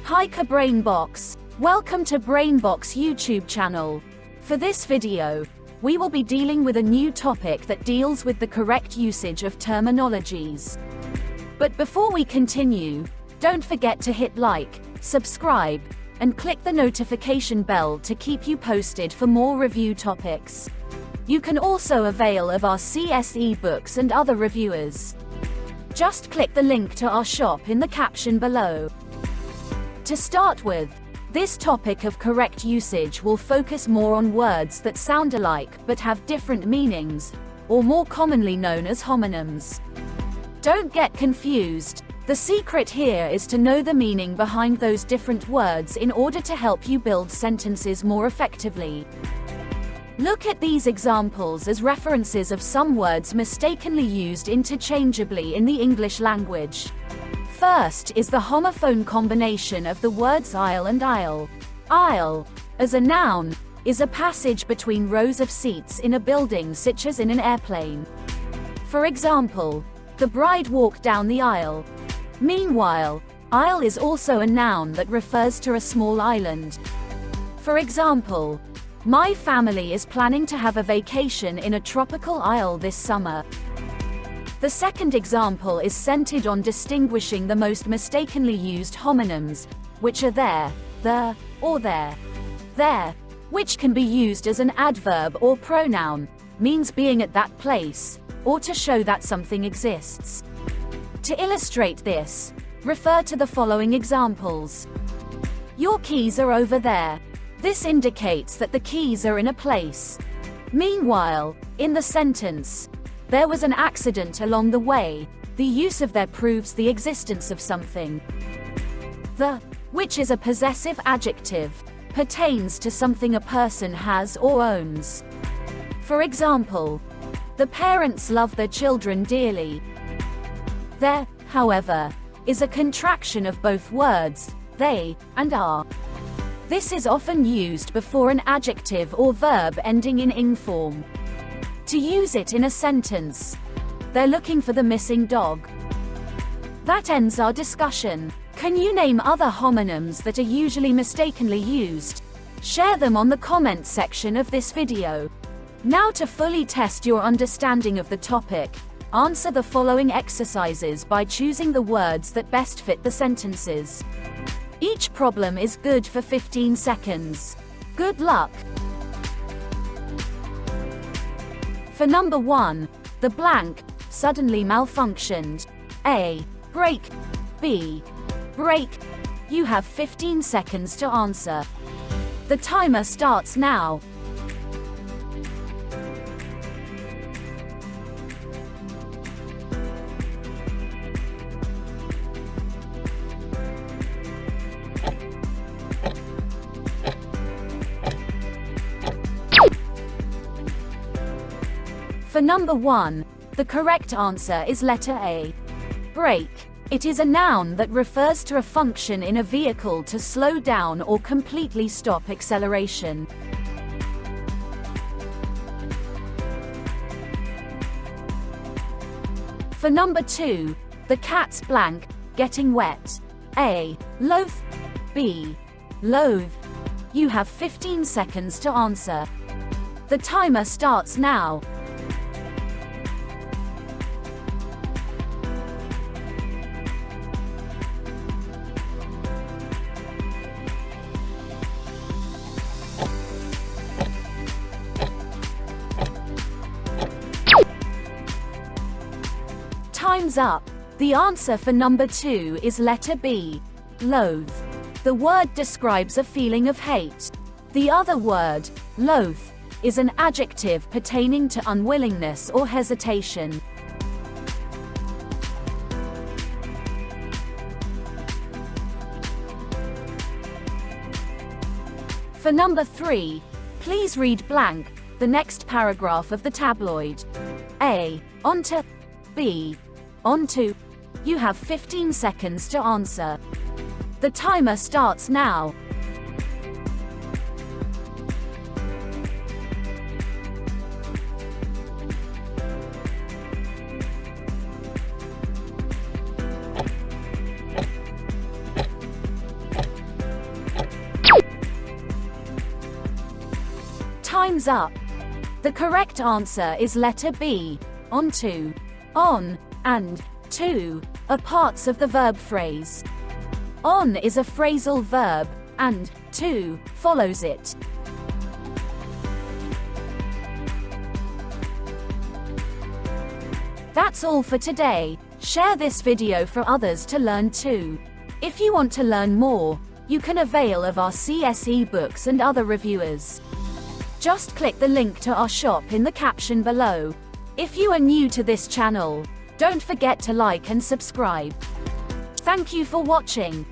Hi Brainbox, welcome to Brainbox YouTube channel. For this video, we will be dealing with a new topic that deals with the correct usage of terminologies. But before we continue, don't forget to hit like, subscribe, and click the notification bell to keep you posted for more review topics. You can also avail of our CSE books and other reviewers. Just click the link to our shop in the caption below. To start with, this topic of correct usage will focus more on words that sound alike but have different meanings, or more commonly known as homonyms. Don't get confused. The secret here is to know the meaning behind those different words in order to help you build sentences more effectively. Look at these examples as references of some words mistakenly used interchangeably in the English language. First is the homophone combination of the words aisle and aisle. Aisle, as a noun, is a passage between rows of seats in a building such as in an airplane. For example, the bride walked down the aisle. Meanwhile, aisle is also a noun that refers to a small island. For example, my family is planning to have a vacation in a tropical isle this summer. The second example is centered on distinguishing the most mistakenly used homonyms, which are there, the, or there. There, which can be used as an adverb or pronoun, means being at that place, or to show that something exists. To illustrate this, refer to the following examples. Your keys are over there. This indicates that the keys are in a place. Meanwhile, in the sentence, there was an accident along the way, the use of there proves the existence of something. The, which is a possessive adjective, pertains to something a person has or owns. For example, the parents love their children dearly. There, however, is a contraction of both words, they, and are. This is often used before an adjective or verb ending in ing form. To use it in a sentence, they're looking for the missing dog. That ends our discussion. Can you name other homonyms that are usually mistakenly used? Share them on the comment section of this video. Now, to fully test your understanding of the topic, answer the following exercises by choosing the words that best fit the sentences. Each problem is good for 15 seconds. Good luck! For number 1, the blank suddenly malfunctioned. A. Break. B. Break. You have 15 seconds to answer. The timer starts now. For number 1, the correct answer is letter A. Brake. It is a noun that refers to a function in a vehicle to slow down or completely stop acceleration. For number 2, the cat's blank, getting wet. A. Loath. B. Loathe. You have 15 seconds to answer. The timer starts now. Time's up. The answer for number 2 is letter B. Loathe. The word describes a feeling of hate. The other word, loath, is an adjective pertaining to unwillingness or hesitation. For number 3, please read blank, the next paragraph of the tabloid. A. Onto. B. Onto. You have 15 seconds to answer. The timer starts now. Time's up. The correct answer is letter B. Onto, on, and to are parts of the verb phrase. On is a phrasal verb, and to follows it. That's all for today. Share this video for others to learn too. If you want to learn more, you can avail of our CSE books and other reviewers. Just click the link to our shop in the caption below. If you are new to this channel, don't forget to like and subscribe. Thank you for watching.